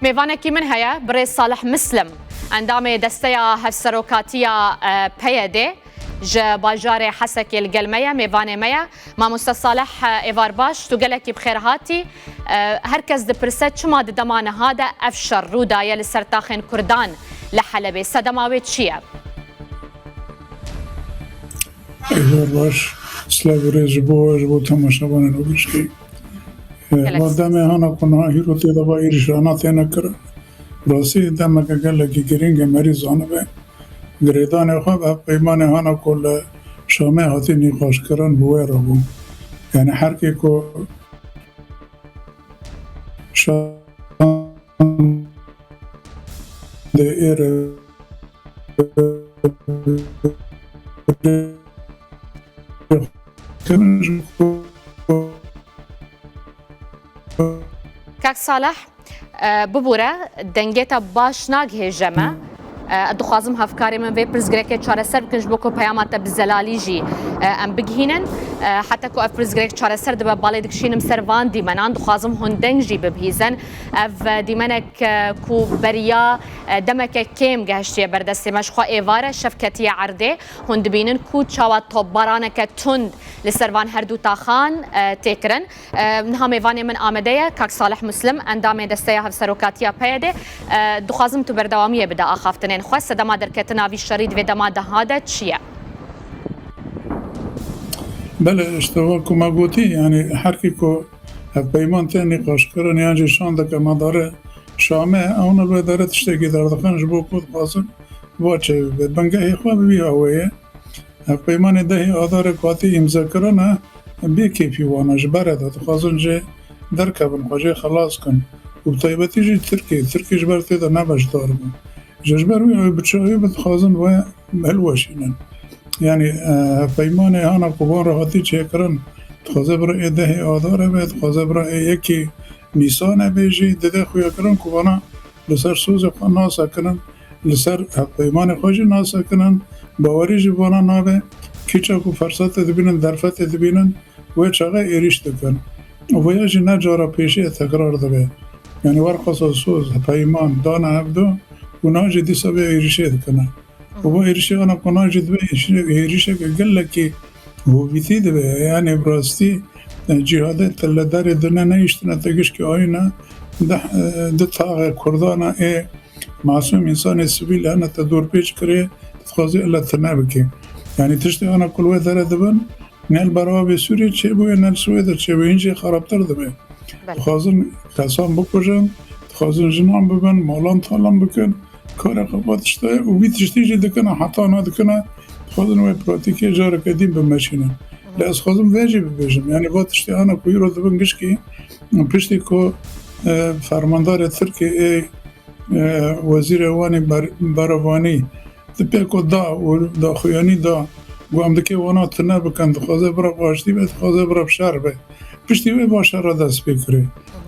میوانکی من هیا برای صالح مسلم اندام دستیا هفسروکاتیا پیاده ج باجار حسك القلمية ميفاني ميا ما مستصالح إيفار باش تقلك بخير هاتي هركز دبرسات شما دمان هذا أفشر رودايا لسرتاخن كردان لحلبة سدماوي تشيا إيفار باش سلاوي جبو تماشابان نوبشكي ودامي هانا كنا هيرو تيدابا إيرشانا تينا كر راسي دامك قلقي گرينگ مريض هانا به گریدان خواب پیمان هانا کل شامه هاتی نیقاش کرن بوه را بون یعنی هر کی که شام ده ایر كاك صالح ببورة دنجيتا باش ناقه جمع دخوازم هفکاری من وی پرزگرک چهار سر بکنج بکو پیامات بزلالی جی ام بگهینن حتی کو اف پرزگرک چهار سر دب بالی دکشینم سروان دیمنان دخوازم هندنگ جی ببهیزن اف دیمنک کو بریا دمک کم گهشتی بردستی مشخوا ایواره شفکتی عرده هند بینن کو چاوات توبارانک تند لسروان هر دو تاخان تکرن نها میوانی من آمده کاک صالح مسلم اندام دسته هفسروکاتیا پیاده دخوازم تو بردوامیه بدا آخافتن خواست دما درکتنا وی شرید و دما دهاده چیه؟ بله اشتباه که ما گوتی یعنی هر کی که پیمان تینی قاش کرن یعنی شانده که ما داره شامه اونو به داره تشتگی در دخنش بو کود خواستن واچه بید بنگه خواه بی آویه پیمان دهی آدار قاطی امضا کرن بی کیفی وانش برده خواستن جه درکبن خواهی خلاص کن و طیبتی جی ترکیش برتی ده نبش دار بون جشبروی بچه‌ای بتخازن و هلوشینن یعنی پیمان هانا قبان راحتی چه کرن تخازه برای ده آداره بید تخازه برای یکی نیسان بیجی ده خویا کرن قبانا لسر سوز خواه ناسا کنن لسر پیمان خوشی ناسا کنن باوری جبانا نابه کچا کو فرصت دبینن درفت دبینن و چاقه ایریش دکن و یاجی نجارا پیشی تکرار دبه یعنی ورقصا سوز پیمان دانه هفدو اونا جدی سبی ایریشه دکنه و با ایریشه آنها کنه جدی ایریشه که گله که هویتی ده یعنی براستی جهاده تلدار دنیا نیشتنه تگش که آینه ده تاغ کردانه معصوم انسان سبیل هنه تدور پیچ کره تخوازی اللہ تنبکه یعنی تشتی آنها کلوه داره دبن نیل برای سوری چه بوی نیل سویده چه بوی اینجا خرابتر دبه تخوازن کسان بکشن تخوازن جنان ببن مالان تالان بکن کار قباتش ده و بیتشتی جی دکنه حتی آنها دکنه خودن و پراتیکی جاره کدیم بمشینن لیاز خودم ویجی ببیجم یعنی باتشتی آنها کوی رو دبنگش که پشتی که فرماندار ترکی وزیر اوانی باروانی دپی که دا خویانی دا گوام دکی وانا تنه بکن دخوازه برا باشتی بید خوازه برا بشار بید پشتی وی باشه را دست بکره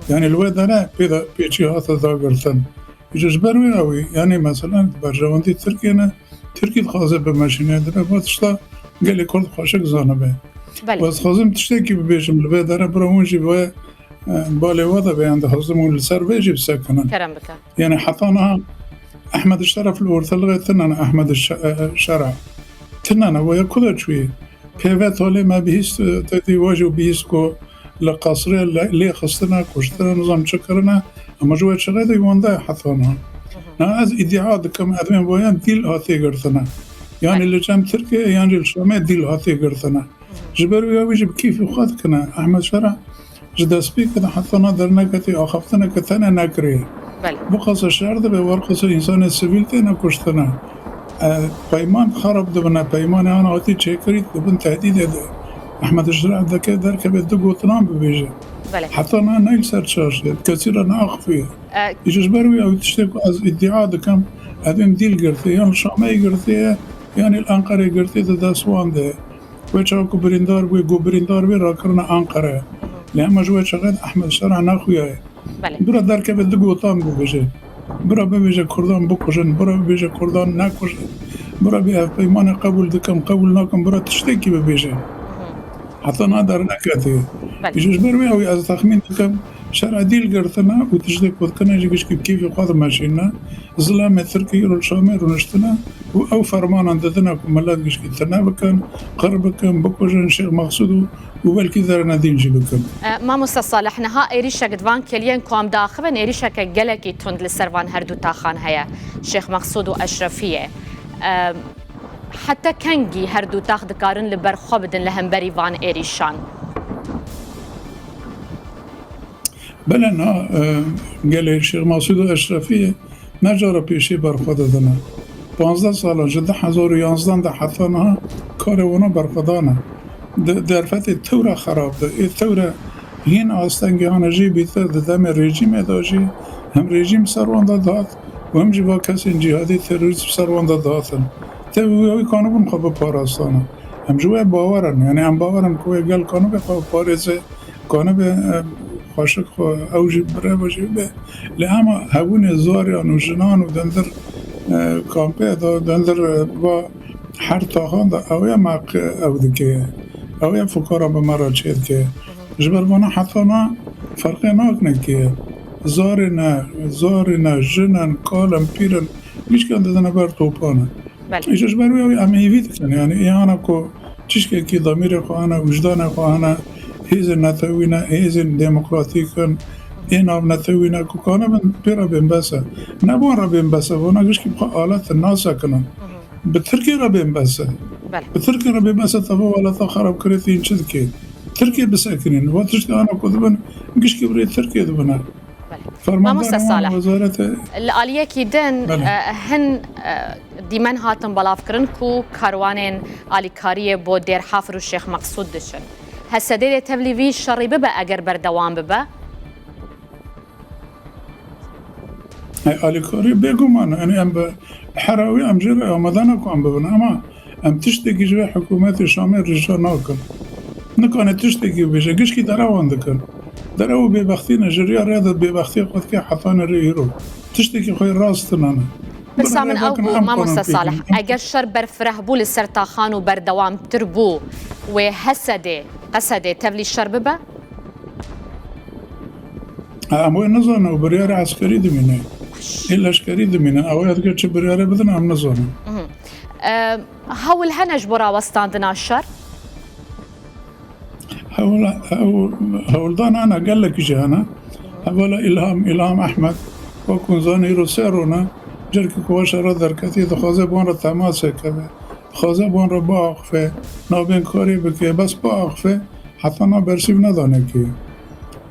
یعنی الوی دانه پیچی هاتا دا گرتن ایجاش بروی اوی یعنی مثلا برجواندی ترکی نه ترکی خوازه بمشینه داره باتشتا گلی کرد خوشک زانه به باز خوازم تشتی که ببیشم الوی داره برا اونجی باید بالی وادا بیان ده خوازم اون لسر ویجی بسکنن یعنی حتی نه احمد الشرف الورتلغه تنن احمد الشرف تنن ويا كذا شوي كيفات هولي ما بيهست تدي واجو بيسكو لقصري اللي خصنا كشتنا نظام شكرنا اما جوا شغاده يوندا حثنا ناز ادعاء كم ادم بويان ديل هاتي قرتنا يعني اللي جام تركيا يعني الشامات ديل هاتي قرتنا جبروا يجب كيف يخاط كنا احمد شرع جدا سبيك كده حطنا درنا كتي اخفتنا كتنا نكري بقص الشعر ده بورقص انسان السبيل تنا كشتنا پیمان خراب دبنا پیمان آن آتی چه کرید دبن تهدید ده احمد الشرع دکه درکه به دو گوتنام ببیجه حتی نه نیل سرچاش کسی را ناخفیه ایجاش بروی او تشتکو از ادعا دکم ادم دیل گرته یعنی شامه گرته یعنی الانقره گرته ده دستوان ده و چاکو بریندار بوی گو بریندار بی را کرن انقره لیما جوه چقدر احمد الشرع ناخویه برا درکه به دو گوتان ببیجه برا ببیجه کردان بکشن برا ببیجه کردان نکشن برا بیا پیمان قبول دکم قبول نکم برا تشتکی ببیجه حتی نادر نکته ایجاش بروی اوی از تخمین دکم شرع ديل قرتنا وتجدك وذكرنا جيش كيف يقاض ماشينا ظلام تركي والشامي ونشتنا أو فرمان عندنا كمالات جيش كتنا بكن قربكن بكوجن شيخ مقصود وبالكي ذرنا دين جيبكن. مامۆستا ساڵح نەها ئێریشەک دوان کلیەن کۆم داخبن ئێریشەکە گەلێکی تند لە سەروان هەردوو تاخان هەیە شێخ مەقسوود و ئەشرەفیە حتى كنجي هردو تاخ دكارن لبرخو بدن لهمبري وان إيريشان بلنا قال الشيخ مقصود أشرفية نجار بيشي برخو ددنا 15 سال جدا 2011 ده حطانها كاروانا برخدانا در فترة الثورة خراب ده الثورة هين آستنگیان جی بیتر دم رژیم داشی هم رژیم سروان داد و هم جوا کسی جهادی تروریسم سروان دادن توی کانون خواب پاراستانه هم جوا باورن یعنی هم باورن که گل کانون خواب پارزه کانون خاشق خو اوج بره باشه به لهم هون زاریان و جنان و دندر کامپه دندر با هر تاخان دا اویا مق او دکه اویا فکرها به مرا چید که جبروانا حتی نه فرق نکنه که زارنا جنن کالم پیرن میش کنده دنه بر توپانه ایش جبروی اوی امیوید کنه یعنی ایانا که چیش که ضمیر خواهانه وجدان خواهانه هیز نتوینه هیز دموکراتیکن این آب نتوینه که کانه من پیرا بین بسه نبان را بین بسه وانا گوش که بخواه آلت ناسا کنن به ترکی را بین بسه به ترکی را بین بسه تبا آلتا خراب کرد این چید که تركيا بساكنين واتش انا كذبن مش كبري تركيا دبنا مامۆستا ساڵح الآلية كيدن هن ديمن هاتن بلافكرن كو كاروانين آليكارية بو دير حافر والشيخ مقصود دشن هسا دير تبليفي شري ببا اگر بردوام ببا هاي آليكارية بيقومان يعني ام حراوي ام جرى ومدانكو ام ببنا اما ام تشتكي جوا حكومات الشامل رجال ناكل نکنه تشتکی بشه گشکی دراوان دکن دراو ببختی نجریا رادت ببختی خود که حتان ریرو تشتکی خوی راست نانه بس من او مامۆستا صالح اگر شر برفره بو لسرتاخان و بردوام تربو و هسده قصده تبلي الشر ببا امو نزانه و بریار عسکری دمینه الا عسکری دمینه اوید که چه بریاره بدن ام نزانه هول هنج برا وستاندنا الشر هولدان أنا قال لك جانا هولا إلهام أحمد وكون زاني روسيرونا جرك كواشرة دركتي دخوزة بون را تماسه كذا دخوزة بون را باقفه نابين كاري بكي بس باقفه حتى نا برسيب ندانه كي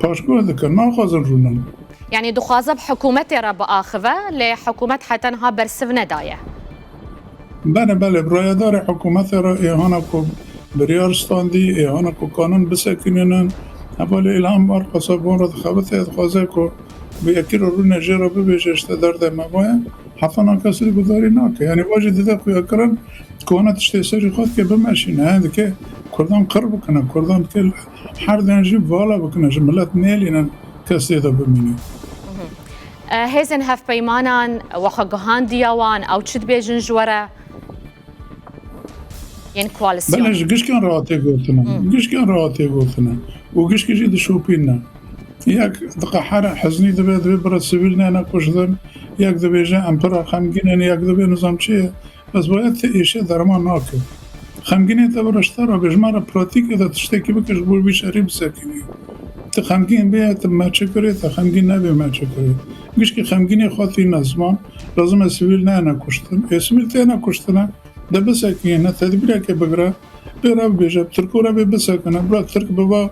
پاشگاه دکن ناخوازن رونن يعني دخوازة بحكومتي را باقفه لحكومت حتى نها برسيب ندايه بله برایدار حکومت را ایهانا کو بریارستاندی ایهانا کو کانون بسکنینن اول الهام بار قصابون را دخوابت خوازه کو بیاکی رو نجر ببیششت درد مبایه حتی ناکسی گذاری ناکه یعنی واجه دیده خویا کرن کوانا تشتی سری خود که بمشینه هنده که کردان قرب کنه کردان که هر دنجی والا بکنه ملت نیلینن کسی ده بمینه هیزن هف پیمانان وخگهان دیوان او چید بیجن جوره ين كواليسيون بلش قش كان راتي قلتنا وقش كجي دشوبينا ياك دقا حارة حزني دبي برا سبيلنا انا كوشدن ياك دبي جا امبرا خمجين ياك دبي نظام شيء بس باید ایشه درمان ناکه خمگینی تبرشتر و بجمار پراتیک اذا تشتکی بکش بول بیشاری بسکنی تخمگین بیاد ما چکری تخمگین نبی ما چکری گوش که خمگینی خاطی نظمان لازم سویل نه نکشتن سویل ته نکشتن ده بسکنه تدبیره که بگره برا بیشه ترکو را بسکنه برا ترک ببا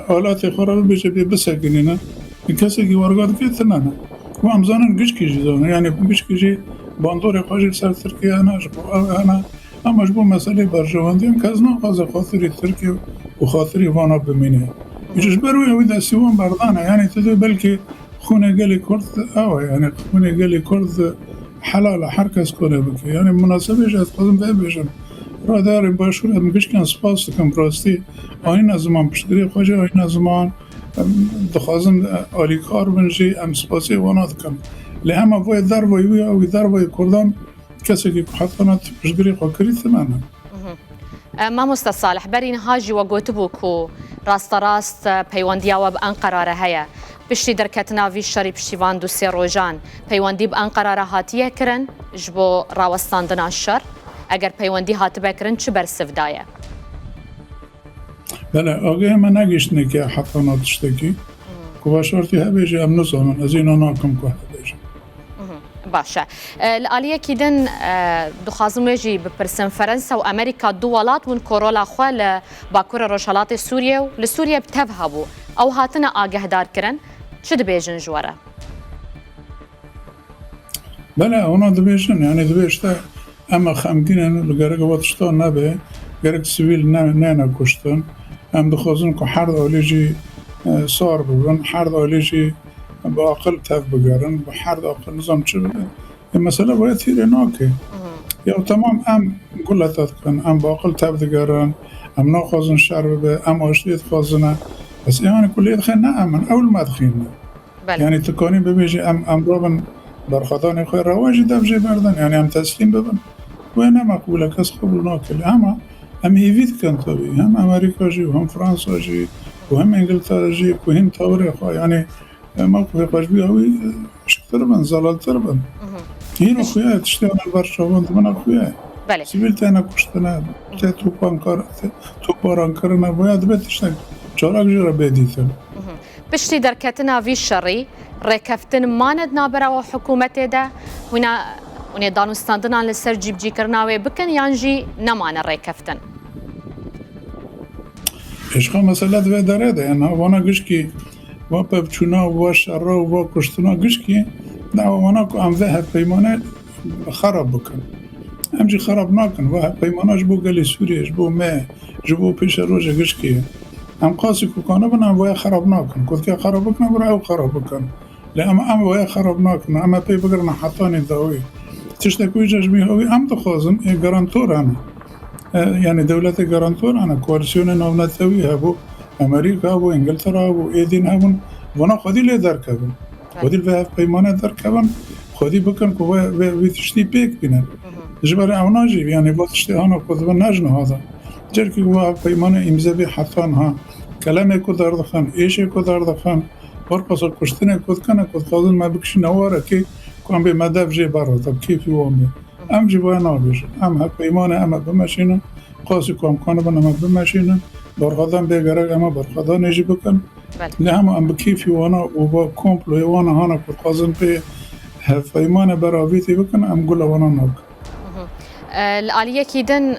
آلات خورا بیشه بسکنه نه کسی که ورگاد که تنانه و همزانن گوش کشی زانه یعنی گوش کشی باندور خواهی سر ترکیه انا مجبور مسئله برجواندیم که از ناقاز خاطری ترکیه و خاطری وانا بمینه ایشش بروی اوی دستیوان بردانه یعنی تدو بلکه خونه گلی کرد اوه یعنی خونه گلی کرد حلال هر کس کنه بکه یعنی مناسبش از خودم ده بشم را داریم باشور هم گشکن سپاس دکم راستی آین از زمان پشتگری خواهی آین از زمان دخوازم آلی کار بنجی هم سپاسی وانا دکم لهم اوی در وی اوی در وی کردان کسی که حتی نت پشتگری خواهی تماما مامۆستا صالح برین هاجی و گوتبو کو راست پەیوەندیاوە بە ئەن قەرارە هەیە پشتی دەرکەتنا وی شەری پشتیوان دو سێ ڕۆژان پەیوەندی بە ئەن قەرارە هاتیە کردن ji بۆ ڕاوەستاندنا شەر ئەگەر پەیوەندی هاتبەکردن چ بەرسفدایە بەڵێ ئاگای ئەمە نەگەیشتنێکی حەقانات تشتێکی کو باشارتی هەبێژێ ئەم نزانن ئەزینا ناکەم کو هەبێژێ باشە لە ئالیەکی دن دخوازم وێژی بپرسم فەرەنسا و ئەمریکا دوو وڵات ون کۆرۆلاخوا لە باکوورە ڕۆژهەڵاتی سووریە و لە سووریە بتەڤ هەبوو ئەو هاتنە ئاگەهدارکردن چ دەبێژن ژوەرە بەڵێ ئەونا دەبێژن یعنی دەبێشتە ئەمە خەمگینن لە گەرەگەوە تشتان نەبێ گەرەک سیویل نێنە کوشتن ئەم دخوازن کو هەر ئالیژی سار ببن هەر ئالیژی بعقل تف بگرن و هر عقل نظام چه بده این مسئله باید تیره ناکه یا تمام ام گلتت کن ام بعقل تف بگرن ام ناخوازن شر بده ام آشتیت خوازنه بس یعنی کلیت خیلی نه امن اول مدخینه یعنی تکانی ببیجی ام رابن برخطانی خوی رواجی دفجه بردن یعنی ام تسلیم ببن و نه مقبوله کس قبول ناکلی اما ام هیوید کن طبی هم امریکا جی و هم فرانسا جی و هم انگلترا جی و هم تاوری خواه یعنی موقف قشبی هاوی شکتر بن زلالتر بن این خویه تشتیان البرشاوند من خویه سیویل تینا کشتنه تی توپاران کرنه باید بتشتن چارک جرا بیدیتن پشتی درکتنا وی شری ریکفتن ماند نابرا و حکومت ده هونه دانستاندنان لسر جیب جی کرناوی بکن یانجی نمان ریکفتن اشخا مسئله دوی داره ده یعنی وانا گشکی و پبچونا و شرا و کشتنا گشکی دعوانا کو ام وه پیمانه خراب بکن امجی خراب نکن و پیمانه جبو گلی سوریه جبو مه جبو پیش روژه گشکی ام قاسی کو کانه بنام و خراب نکن کد که خراب بکن برای او خراب بکن لام ام و خراب نکن اما پی بگرن حتانی داوی تشتکوی جشبی هاوی ام دخوازم ای گارانتور انا یعنی دولت گارانتور انا کوارسیون نوونتوی هبو امریکا و انگلترا و ایدین هبون ونا خودی لی درکبن خودی به پیمانه درکبن خودی بکن که وی تشتی پیک بینن جبر اونا جی یعنی با تشتی هانا کدوم نجنه هادا جر که و پیمانه امضا بی حتان ها کلمه کو دردخن ایشه کو دردخن بار پاسا کشتنه کد کنه کد خواهدن ما بکشی نواره که کن به مدف جی برا تب کیفی وامه ام جی باید نابیشن ام پیمانه اما بمشینن قاسی کام کنه بنا بمشینن برخدان بگرگ اما برخدان نجی بکن نه هم بکیفی وانا و با کمپلوی وانا هانا کد قازن پی فیمان براویتی بکن ام گل وانا نبکن الآلیه کیدن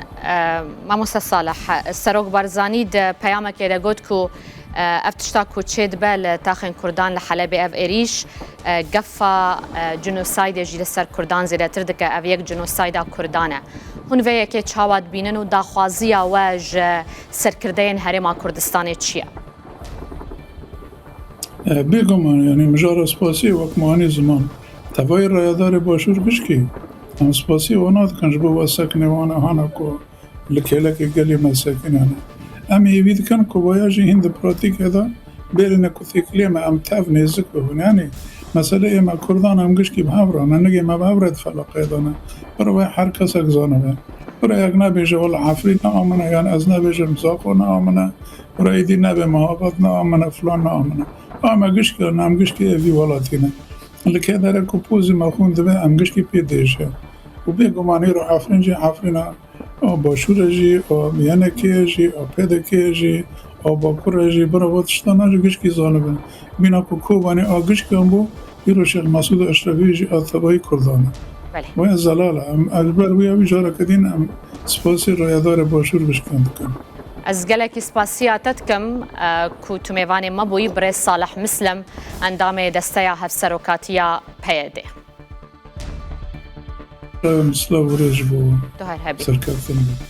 ماموسا صالح سروک برزانی ده پیامک ده گود کو افتشتا کو چید بل تاخن کردان لحلب اف ایریش گفا جنوساید جیل سر کردان زیده تر دکه اف یک جنوسایدا کردانه هون وی که چاواد بینن و داخوازی واج سرکردین هرما کردستان چیه؟ بگمان یعنی مجار اسپاسی وقت مهانی زمان تفای رایدار باشور بشکی هم اسپاسی وانات کنج بو سکنه وانا هانا کو لکلک گلی مسکنانه ام یوید کن کو ویاجی هند پراتیک ادا بیرن کو تکلیم ام تف نزک بهونه یعنی مسئله ام کردان هم گشکی بهبران نگه ما بهبرد فلاقه دانه برای هر کس اگزانه برای یک نبیجه ولی عفری نامنه یعنی از نبیجه مزاقو نامنه برای دی نبی محابت نامنه فلان نامنه اما گشکی هم گشکی اوی ولاتینه لکه داره که پوزی مخون دوه هم گشکی پیدیشه و بگمانی رو عفرینجی عفرینا باشور جی میانکی جی پیدکی جی باکور جی برای واتشتانه جو گشکی ظالمه بینا که کوبانی گشکی هم بو ایرو شیخ مسعود اشرفی جی آتبایی کردانه و زلاله البر وی اوی جاره کدین ام سپاسی رایدار باشور بشکند کن از گلکی سپاسیاتت کم کو تو میوانی مبوی برای صالح مسلم اندام دسته هفسروکاتیا پیده مثل ورج بو دهر هبی سرکفتن